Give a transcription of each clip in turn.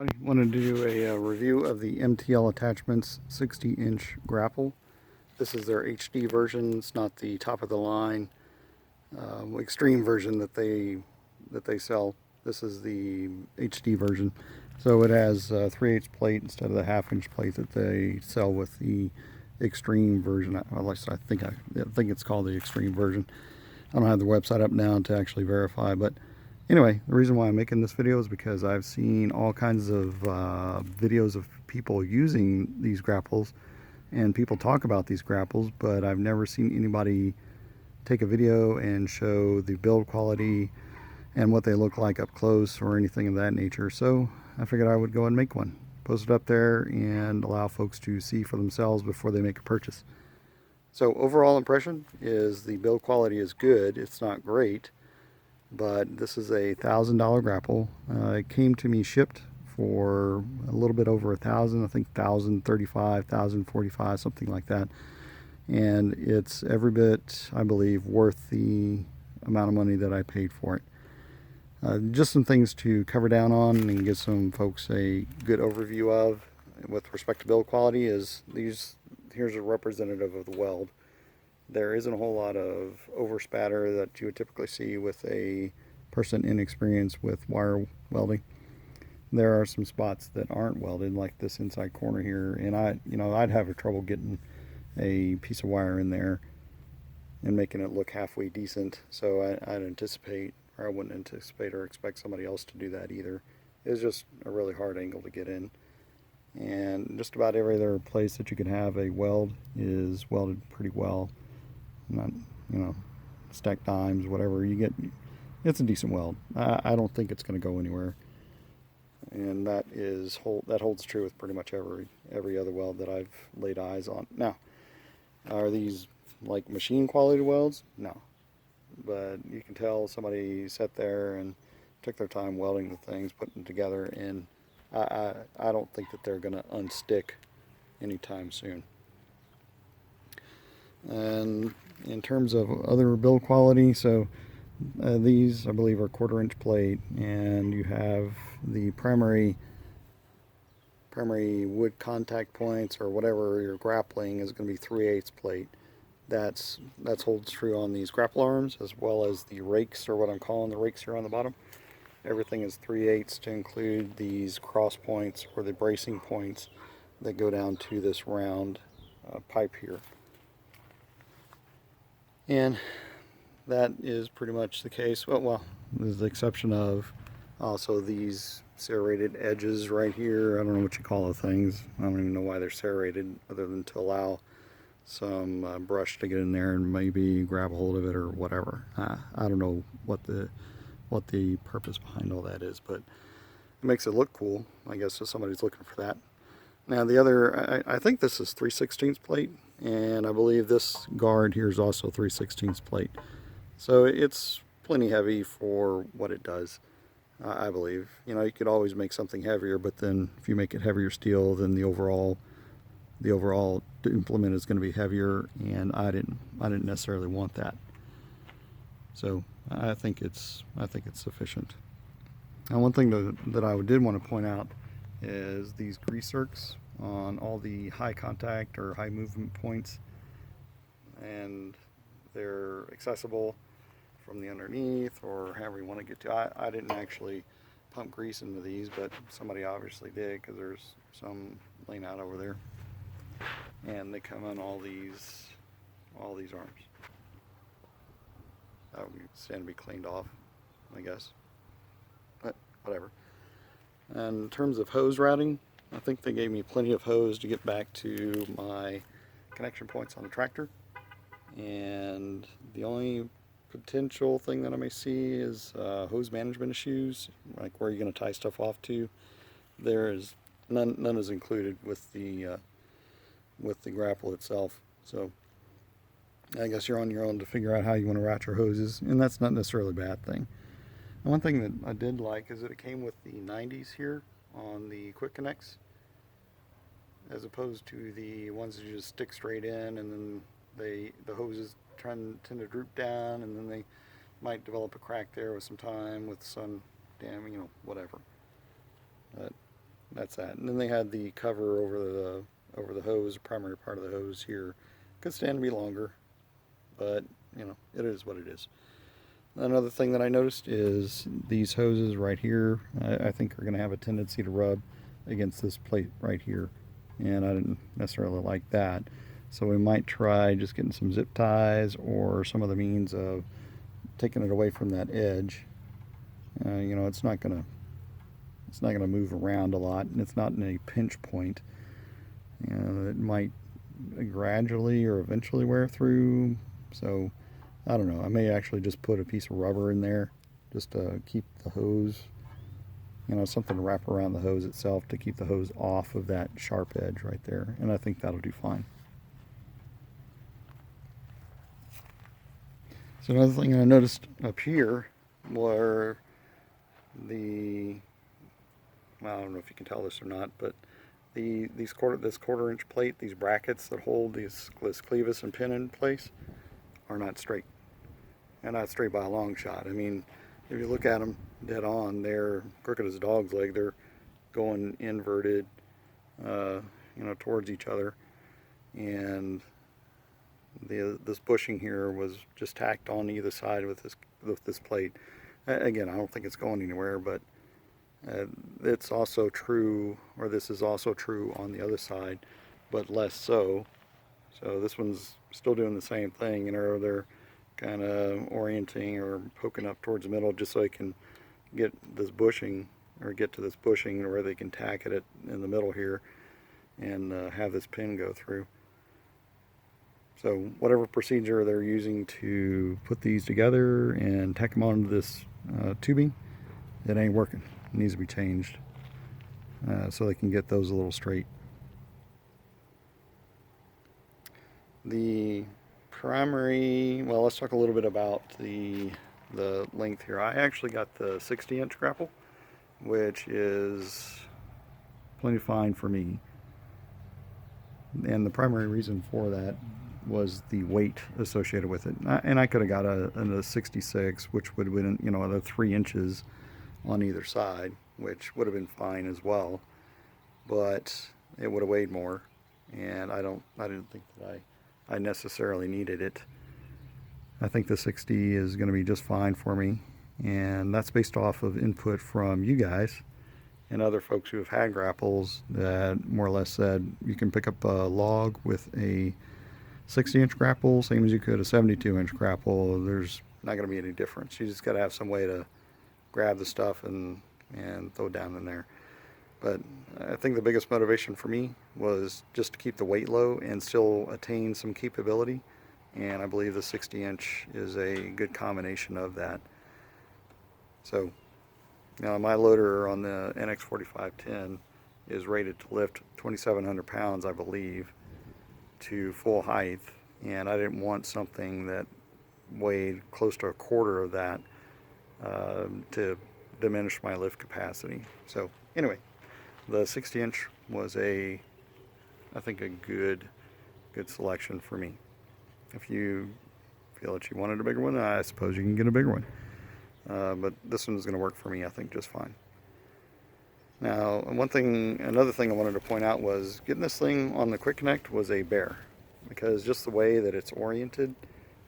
I wanted to do a review of the MTL Attachments 60-inch Grapple. This is their HD version. It's not the top of the line extreme version that they sell. This is the HD version. So it has 3/8 plate instead of the 1/2 inch plate that they sell with the extreme version. At least I think it's called the extreme version. I don't have the website up now to actually verify, but anyway, the reason why I'm making this video is because I've seen all kinds of videos of people using these grapples, and people talk about these grapples, but I've never seen anybody take a video and show the build quality and what they look like up close or anything of that nature. So I figured I would go and make one, post it up there, and allow folks to see for themselves before they make a purchase. So overall impression is the build quality is good. It's not great, but this is a $1,000 grapple. It came to me shipped for a little bit over $1,000, I think $1,035, $1,045, something like that. And it's every bit, I believe, worth the amount of money that I paid for it. Just some things to cover down on and give some folks a good overview of with respect to build quality is these. Here's a representative of the weld. There isn't a whole lot of overspatter that you would typically see with a person inexperienced with wire welding. There are some spots that aren't welded, like this inside corner here, and I'd have trouble getting a piece of wire in there and making it look halfway decent. So I'd anticipate, or I wouldn't anticipate or expect somebody else to do that either. It's just a really hard angle to get in. And just about every other place that you can have a weld is welded pretty well. Not, stacked dimes, whatever you get, it's a decent weld. I don't think it's going to go anywhere, and that holds true with pretty much every other weld that I've laid eyes on. Now, are these like machine quality welds? No, but you can tell somebody sat there and took their time welding the things, putting them together, and I don't think that they're going to unstick anytime soon. And in terms of other build quality, so these I believe are 1/4 inch plate, and you have the primary wood contact points, or whatever you're grappling, is going to be 3/8 plate. That holds true on these grapple arms, as well as the rakes, or what I'm calling the rakes here on the bottom. Everything is 3/8 to include these cross points, or the bracing points that go down to this round pipe here. And that is pretty much the case. Well, with the exception of also these serrated edges right here. I don't know what you call the things. I don't even know why they're serrated, other than to allow some brush to get in there and maybe grab a hold of it or whatever. I don't know what the purpose behind all that is, but it makes it look cool, I guess, if somebody's looking for that. Now the other, I think this is 3/16 plate, and I believe this guard here is also 3/16 plate. So it's plenty heavy for what it does, I believe. You could always make something heavier, but then if you make it heavier steel, then the overall implement is going to be heavier, and I didn't necessarily want that. So I think it's sufficient. Now, one thing that I did want to point out is these grease zerks on all the high contact or high movement points, and they're accessible from the underneath, or however you want to get to. I didn't actually pump grease into these, but somebody obviously did, because there's some laying out over there, and they come on all these arms. That would stand to be cleaned off, I guess, but whatever. And in terms of hose routing, I think they gave me plenty of hose to get back to my connection points on the tractor, and the only potential thing that I may see is hose management issues, like where you're going to tie stuff off to. There is none is included with the grapple itself, so I guess you're on your own to figure out how you want to route your hoses, and that's not necessarily a bad thing. And one thing that I did like is that it came with the 90s here on the quick connects, as opposed to the ones that you just stick straight in, and then the hoses tend to droop down, and then they might develop a crack there with some time, with sun damage, whatever. But that's that. And then they had the cover over the hose, primary part of the hose here. Could stand to be longer, but you know, it is what it is. Another thing that I noticed is these hoses right here, I think are going to have a tendency to rub against this plate right here, and I didn't necessarily like that. So we might try just getting some zip ties or some other means of taking it away from that edge. You know, it's not gonna move around a lot, and it's not in a pinch point. You know, it might gradually or eventually wear through. So I don't know. I may actually just put a piece of rubber in there just to keep the hose, you know, something to wrap around the hose itself to keep the hose off of that sharp edge right there. And I think that'll do fine. So another thing I noticed up here were well, I don't know if you can tell this or not, but this quarter-inch plate, these brackets that hold this clevis and pin in place are not straight. They're not straight by a long shot. I mean, if you look at them dead on, they're crooked as a dog's leg. They're going inverted, you know, towards each other. And this bushing here was just tacked on either side with this plate. Again, I don't think it's going anywhere, but it's also true, or this is also true on the other side, but less so. So this one's still doing the same thing, you know, they're kind of orienting or poking up towards the middle just so they can get this bushing, or get to this bushing where they can tack it in the middle here and have this pin go through. So whatever procedure they're using to put these together and tack them onto this tubing, it ain't working. It needs to be changed so they can get those a little straight. The primary, well, let's talk a little bit about the length here. I actually got the 60-inch grapple, which is plenty fine for me. And the primary reason for that was the weight associated with it. And I could have got a 66, which would have been, you know, the 3 inches on either side, which would have been fine as well. But it would have weighed more, and I didn't think that I necessarily needed it. I think the 60 is going to be just fine for me, and that's based off of input from you guys and other folks who have had grapples that more or less said you can pick up a log with a 60-inch grapple, same as you could a 72-inch grapple. There's not going to be any difference. You just got to have some way to grab the stuff and throw it down in there. But I think the biggest motivation for me was just to keep the weight low and still attain some capability. And I believe the 60-inch is a good combination of that. So now my loader on the NX4510 is rated to lift 2,700 pounds, I believe, to full height. And I didn't want something that weighed close to a quarter of that to diminish my lift capacity. So anyway, the 60-inch was I think a good selection for me. If you feel that you wanted a bigger one, I suppose you can get a bigger one. But this one's going to work for me, I think, just fine. Now, another thing I wanted to point out was getting this thing on the quick connect was a bear, because just the way that it's oriented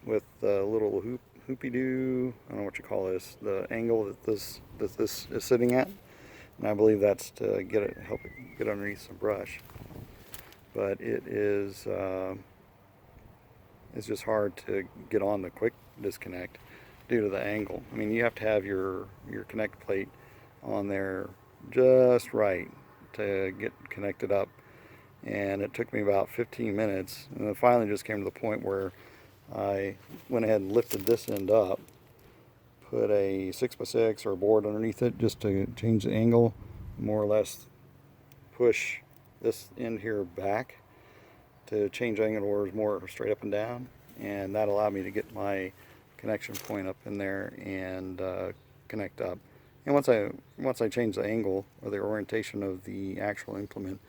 with the little hoopy-doo, I don't know what you call this, the angle that this is sitting at. And I believe that's to help it get underneath some brush. But it's just hard to get on the quick disconnect due to the angle. I mean, you have to have your connect plate on there just right to get connected up. And it took me about 15 minutes, and it finally just came to the point where I went ahead and lifted this end up, put a 6x6 or a board underneath it just to change the angle, more or less push this end here back to change angle doors more straight up and down, and that allowed me to get my connection point up in there and connect up. And once I changed the angle or the orientation of the actual implement,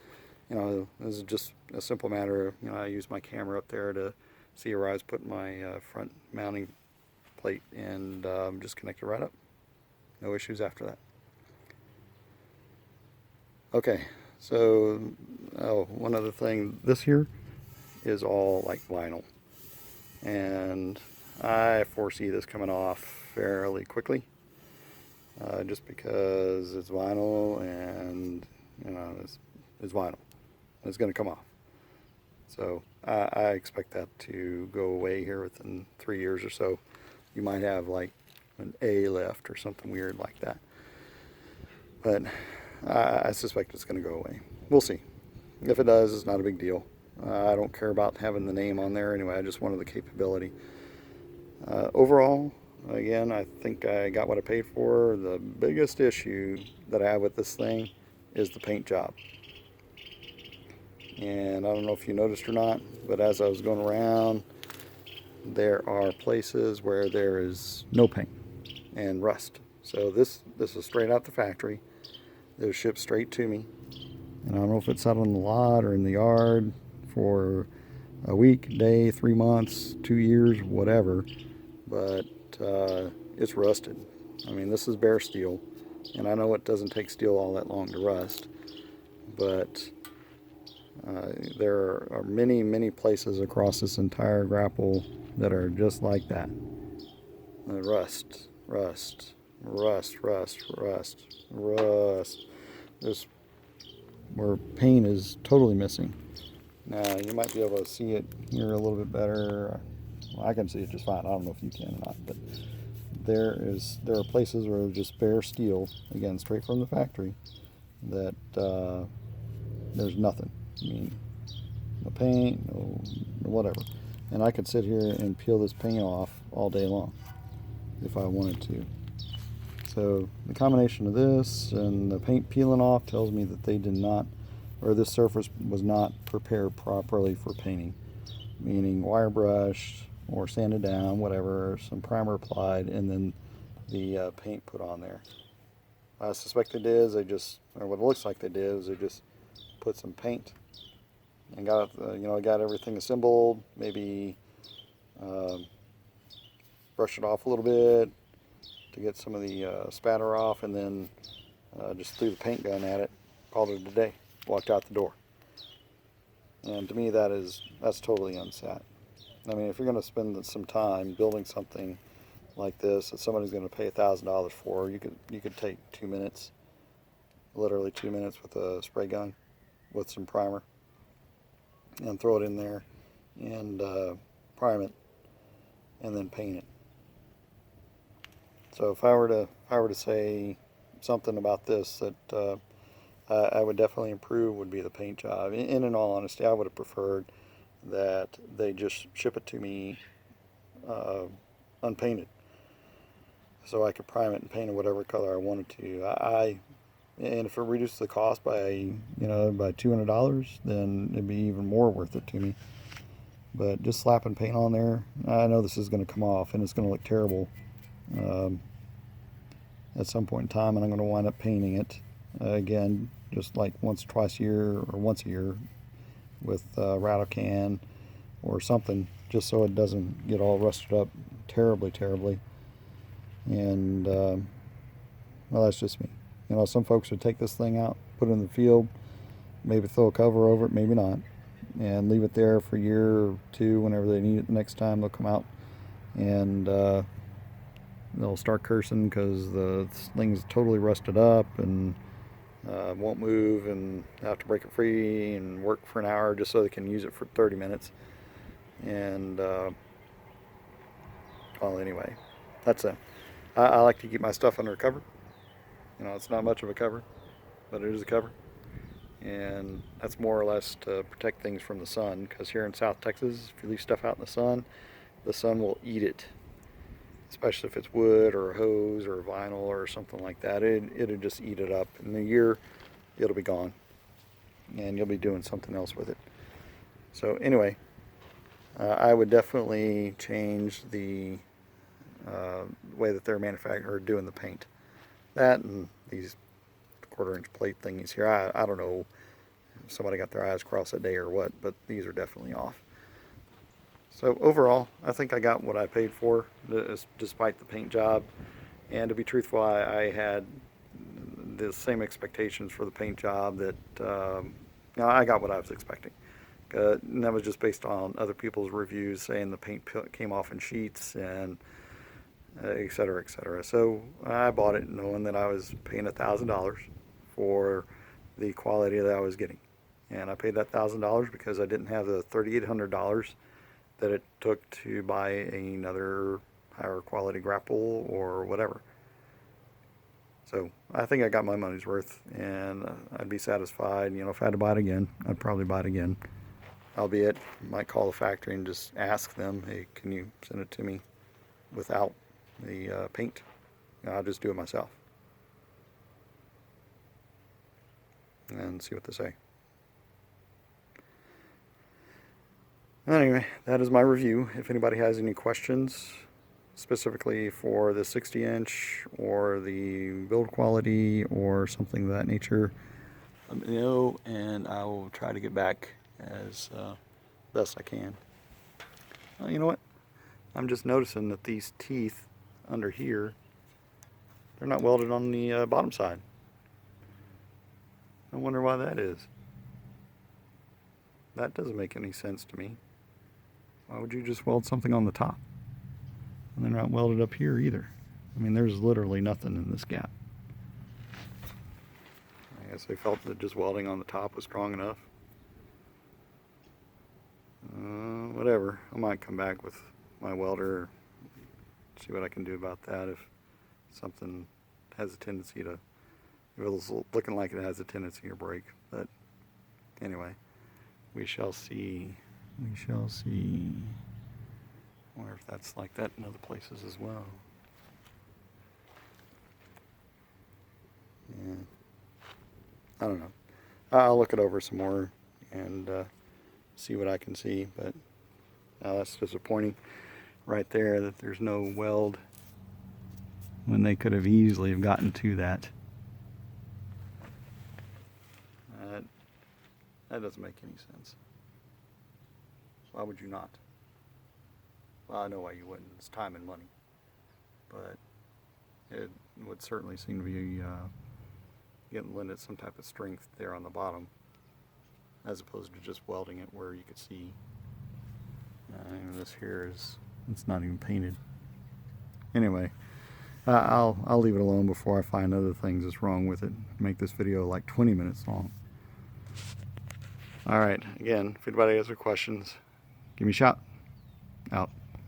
you know, this is just a simple matter of, you know, I used my camera up there to see where I was putting my front mounting plate, and just connect it right up. No issues after that. Okay, so one other thing, this here is all like vinyl, and I foresee this coming off fairly quickly, just because it's vinyl, and it's vinyl. It's going to come off. So I expect that to go away here within 3 years or so. You might have like an A left or something weird like that, but I suspect it's going to go away. We'll see. If it does, it's not a big deal. I don't care about having the name on there anyway. I just wanted the capability. Overall, again, I think I got what I paid for. The biggest issue that I have with this thing is the paint job. And I don't know if you noticed or not, but as I was going around, there are places where there is no paint and rust. So this is straight out the factory. It was shipped straight to me. And I don't know if it's out on the lot or in the yard for a week, day, 3 months, 2 years, whatever. But it's rusted. I mean, this is bare steel. And I know it doesn't take steel all that long to rust. But there are many, many places across this entire grapple that are just like that. Rust, rust, rust, rust, rust, rust. Just where paint is totally missing. Now you might be able to see it here a little bit better. Well, I can see it just fine. I don't know if you can or not, but there are places where it's just bare steel, again straight from the factory, that there's nothing. I mean, no paint, no whatever. And I could sit here and peel this paint off all day long if I wanted to. So the combination of this and the paint peeling off tells me that they did not, or this surface was not prepared properly for painting, meaning wire brushed or sanded down, whatever, some primer applied, and then the paint put on there. I suspect they did is they just, or what it looks like they did is they just put some paint and got got everything assembled, maybe brush it off a little bit to get some of the spatter off, and then just threw the paint gun at it, called it a day, walked out the door. And to me, that's totally unsat. I mean, if you're going to spend some time building something like this that somebody's going to pay $1,000 for, you could take 2 minutes, literally 2 minutes, with a spray gun with some primer, and throw it in there and prime it, and then paint it. So if I were to say something about this that I would definitely improve, would be the paint job. In all honesty, I would have preferred that they just ship it to me unpainted, so I could prime it and paint it whatever color I wanted to. And if it reduced the cost by by $200, then it'd be even more worth it to me. But just slapping paint on there, I know this is going to come off and it's going to look terrible at some point in time, and I'm going to wind up painting it again, just like once, twice a year, or once a year with rattle can or something, just so it doesn't get all rusted up terribly, terribly. And well, that's just me. Some folks would take this thing out, put it in the field, maybe throw a cover over it, maybe not, and leave it there for a year or two. Whenever they need it the next time, they'll come out and they'll start cursing because the thing's totally rusted up and won't move, and have to break it free and work for an hour just so they can use it for 30 minutes. And well, anyway, that's it. I like to keep my stuff under a cover. It's not much of a cover, but it is a cover. And that's more or less to protect things from the sun, because here in South Texas, if you leave stuff out in the sun will eat it. Especially if it's wood or a hose or vinyl or something like that. It'll just eat it up. In a year, it'll be gone, and you'll be doing something else with it. So anyway, I would definitely change the way that they're manufacturing or doing the paint. That and these 1/4-inch plate thingies here. I don't know if somebody got their eyes crossed that day or what, but these are definitely off. So overall, I think I got what I paid for, despite the paint job. And to be truthful, I had had the same expectations for the paint job that I got what I was expecting. And that was just based on other people's reviews saying the paint came off in sheets and et cetera, et cetera. So I bought it knowing that I was paying $1,000 for the quality that I was getting. And I paid that $1,000 because I didn't have the $3,800 that it took to buy another higher quality Grapple or whatever. So I think I got my money's worth, and I'd be satisfied. You know, if I had to buy it again, I'd probably buy it again. Albeit, I might call the factory and just ask them, hey, can you send it to me without the paint? You know, I'll just do it myself and see what they say. Anyway, that is my review. If anybody has any questions, specifically for the 60-inch or the build quality or something of that nature, let me know, and I will try to get back as best I can. You know what? I'm just noticing that these teeth under here, they're not welded on the bottom side. I wonder why that is. That doesn't make any sense to me. Why would you just weld something on the top? And they're not welded up here either. I mean, there's literally nothing in this gap. I guess they felt that just welding on the top was strong enough. Whatever. I might come back with my welder, see what I can do about that if something has a tendency to, if it's looking like it has a tendency to break. But anyway, we shall see. We shall see. I wonder if that's like that in other places as well. Yeah. I don't know. I'll look it over some more and see what I can see, but that's disappointing right there that there's no weld when they could have easily have gotten to that. That doesn't make any sense. Why would you not? Well, I know why you wouldn't. It's time and money. But it would certainly seem to be lended some type of strength there on the bottom, as opposed to just welding it where you could see. This here it's not even painted. Anyway, I'll leave it alone before I find other things that's wrong with it. Make this video like 20 minutes long. All right. Again, if anybody has any questions, give me a shout. Out.